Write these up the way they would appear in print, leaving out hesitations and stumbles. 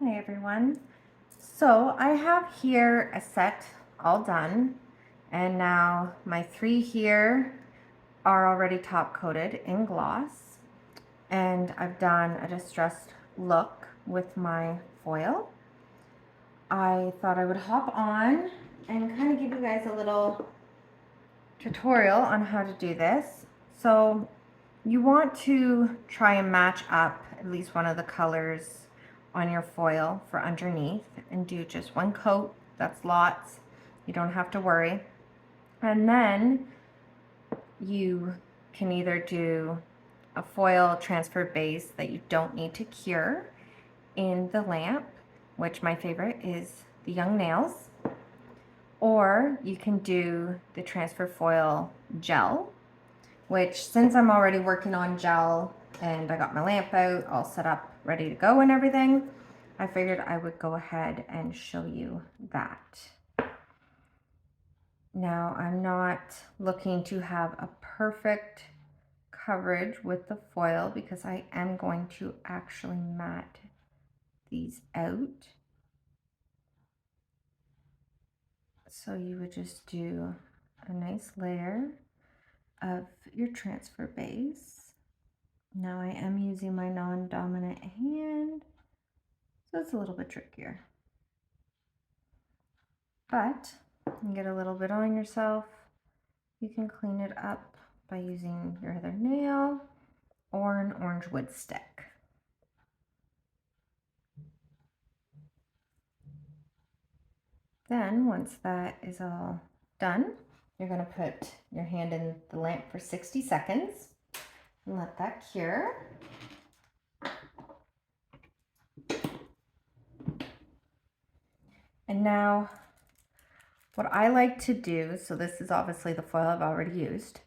Hi everyone. So I have here a set all done, and now my three here are already top coated in gloss, and I've done a distressed look with my foil. I thought I would hop on and kind of give you guys a little tutorial on how to do this. So you want to try and match up at least one of the colors on your foil for underneath and do just one coat. That's lots. You don't have to worry. And then you can either do a foil transfer base that you don't need to cure in the lamp, which my favorite is the Young Nails, or you can do the transfer foil gel, which since I'm already working on gel and I got my lamp out all set up ready to go and everything, I figured I would go ahead and show you that. Now I'm not looking to have a perfect coverage with the foil because I am going to actually mat these out. So you would just do a nice layer of your transfer base. Now I am using my non-dominant hand, so it's a little bit trickier. But you get a little bit on yourself. You can clean it up by using your other nail or an orange wood stick. Then once that is all done, you're going to put your hand in the lamp for 60 seconds and let that cure. And now what I like to do, so this is obviously the foil I've already used,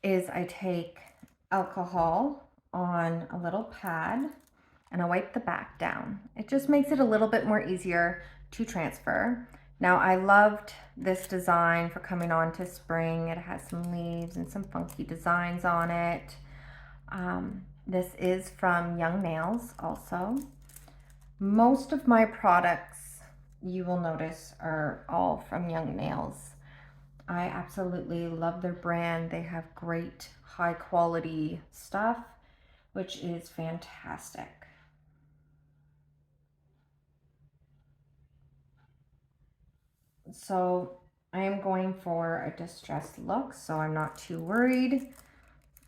is I take alcohol on a little pad and I wipe the back down. It just makes it a little bit more easier to transfer. Now I loved this design for coming on to spring. It has some leaves and some funky designs on it. This is from Young Nails also. Most of my products you will notice are all from Young Nails. I absolutely love their brand. They have great high quality stuff, which is fantastic. So I am going for a distressed look, so I'm not too worried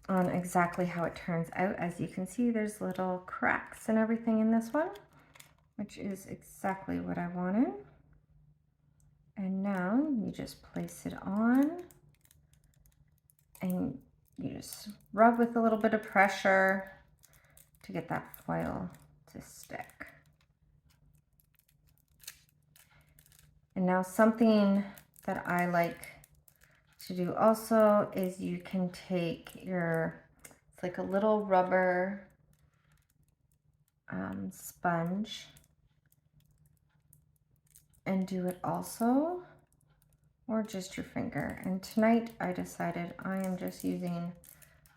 on exactly how it turns out. As you can see, there's little cracks and everything in this one, which is exactly what I wanted. And now you just place it on and you just rub with a little bit of pressure to get that foil to stick. And now something that I like to do also is you can take your, it's like a little rubber sponge and do it also, or just your finger. And tonight I decided I am just using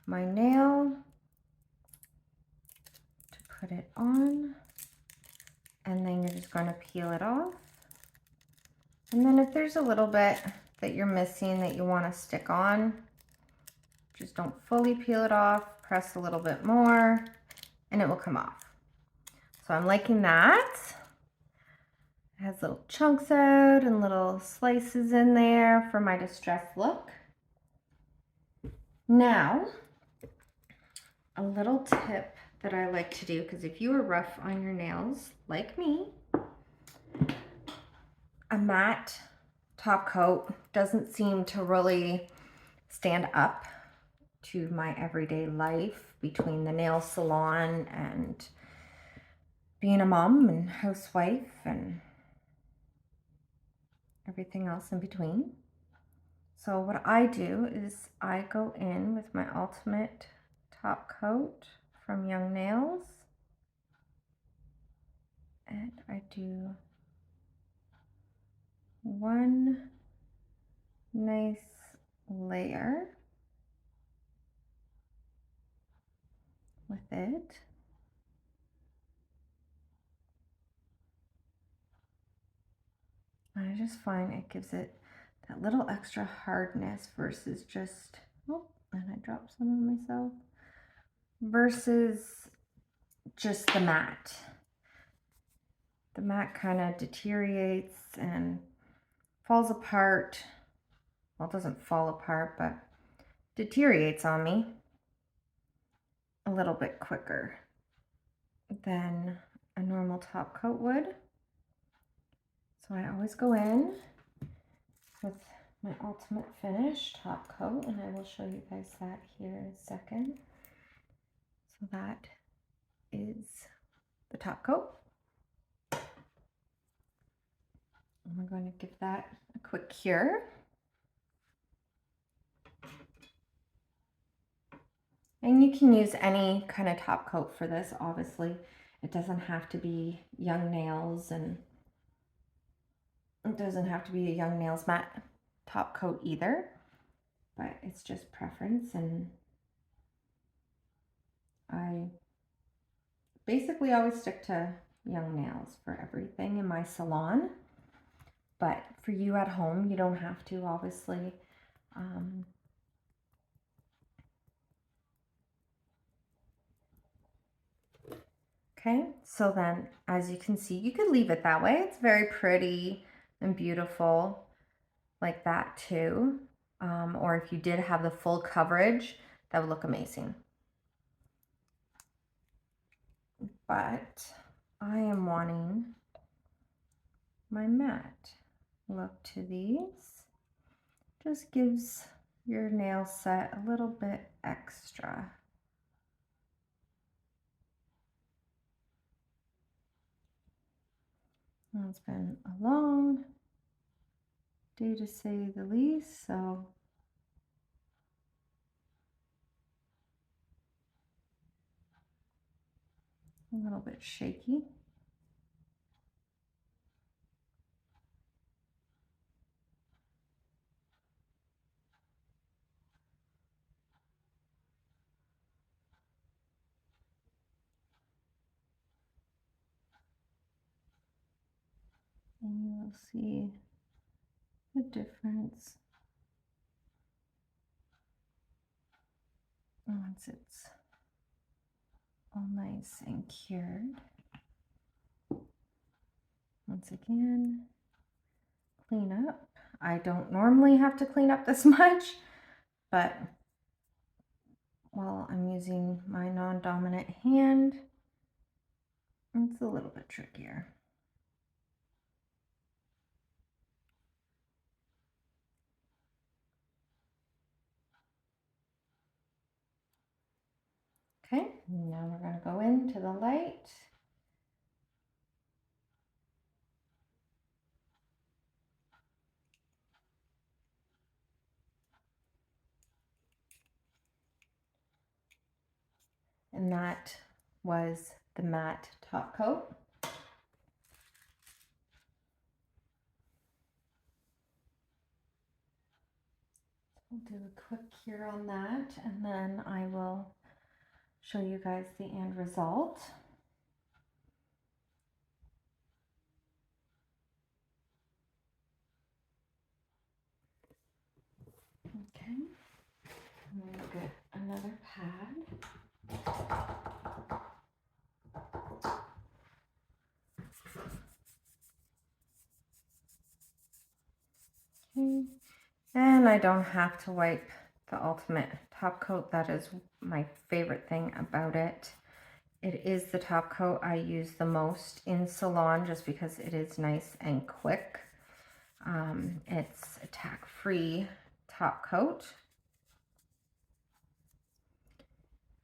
my nail to put it on, and then you're just going to peel it off. And then if there's a little bit that you're missing that you want to stick on, just don't fully peel it off, press a little bit more and it will come off. So I'm liking that. It has little chunks out and little slices in there for my distressed look. Now, a little tip that I like to do, because if you are rough on your nails like me, a matte top coat doesn't seem to really stand up to my everyday life between the nail salon and being a mom and housewife and everything else in between. So what I do is I go in with my Ultimate Top Coat from Young Nails, and I do one nice layer with it. just find it gives it that little extra hardness versus just, oh, and I dropped some on myself, versus just the matte. The matte kind of deteriorates and falls apart. Well, it doesn't fall apart, but deteriorates on me a little bit quicker than a normal top coat would. So I always go in with my Ultimate Finish top coat, and I will show you guys that here in a second. So that is the top coat. And we're going to give that a quick cure. And you can use any kind of top coat for this, obviously. It doesn't have to be Young Nails, and it doesn't have to be a Young Nails matte top coat either, but it's just preference. And I basically always stick to Young Nails for everything in my salon, but for you at home, you don't have to, obviously. Okay, so then as you can see, you could leave it that way. It's very pretty and beautiful like that too. Or if you did have the full coverage, that would look amazing. But I am wanting my matte look to these. Just gives your nail set a little bit extra. Well, it's been a long day to say the least, so a little bit shaky. And you will see the difference once it's all nice and cured. Once again, clean up. I don't normally have to clean up this much, but while I'm using my non-dominant hand, it's a little bit trickier. Okay, now we're going to go into the light. And that was the matte top coat. I'll do a quick cure on that, and then I will show you guys the end result. Okay, I'm going to get another pad. Okay, and I don't have to wipe the Ultimate top coat. That is my favorite thing about it. It is the top coat I use the most in salon just because it is nice and quick. It's a tack-free top coat.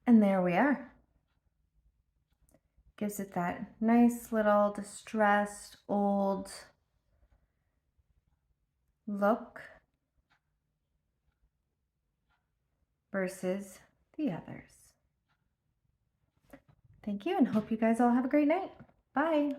And there we are. Gives it that nice little distressed old look versus the others. Thank you, and hope you guys all have a great night. Bye.